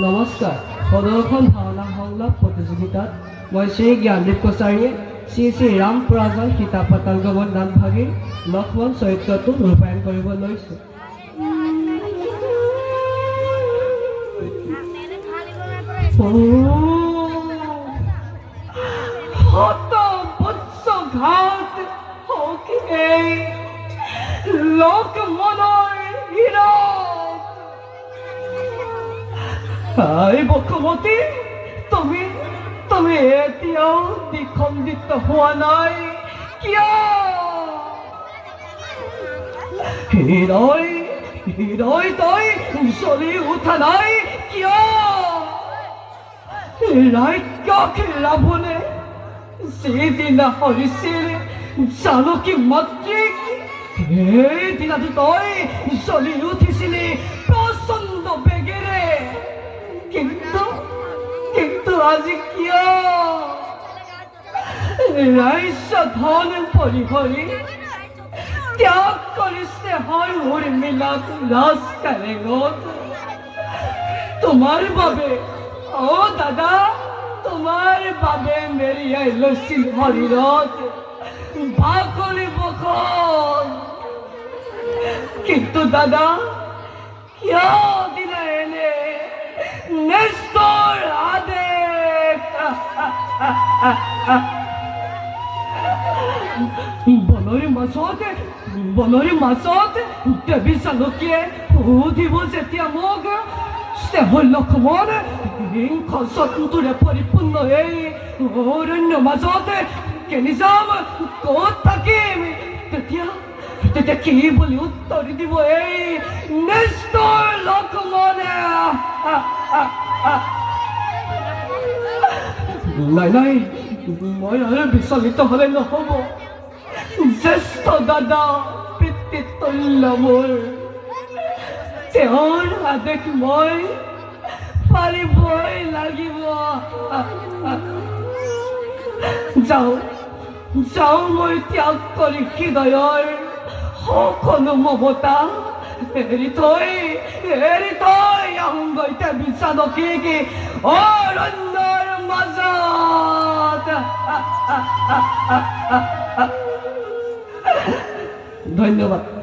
নমস্কাৰ প্ৰদৰ্শন ভাওনা সংলাপ প্ৰতিযোগিতাত মই শ্ৰী জ্ঞানদীপ কছাৰীয়ে শ্ৰী শ্ৰী ৰাম পৰাজন সীতা পাতাল গমন নামভাগীৰ লক্ষ্মণ চৰিত্ৰটো ৰূপায়ণ কৰিব লৈছোঁ। ঘাট লোক মনৰ বসুমতী তুমি এতিয়াও দ্বিখণ্ডিত হোৱা নাই কিয়? হৃদয় তই জ্বলি উঠা নাই কিয়? ৰাজ্যক ৰাৱণে যিদিনা হৰিছিল জানকী মাতৃক সেইদিনাটো তই জ্বলি উঠিছিলি প্ৰচণ্ড বেগেৰে। কিন্তু আজি কিয় ৰাজ্য ধন পৰিহৰি ত্যাগ কৰিছে হয় উৰ্মিলাক ৰাজ কাৰেঙত? তোমাৰ বাবে দাদা তোমাৰ বাবে মেৰিয়াই লৈছিল শৰীৰত বাকলি বখন। কিন্তু দাদা কিয় দিলা এনে নিষ্ঠুৰ আদেশ? বনৰীৰ মাজত দেৱী জানকীয়ে সুধিব যেতিয়া মোক লক্ষ্মণ হিংসটোৰে পৰিপূৰ্ণ এই অৰণ্য মাজত কেনি যাম, ক'ত থাকিম, তেতিয়া কি বুলি উত্তৰ দিব এই নিষ্ঠুৰ লক্ষ্মণে? নাই মই আৰু বিচলিত হলে নহব। জ্যেষ্ঠ দাদা পিতৃতুল্য মোৰ, তেওঁৰ আদেশ মই পাৰিবই লাগিব। যাওঁ মই ত্যাগ কৰি হৃদয়ৰ সকলো মমতা এৰি থৈ আহোঁগৈ দেৱী জানকীক অৰণ্যৰ মাজত। ধন্যবাদ।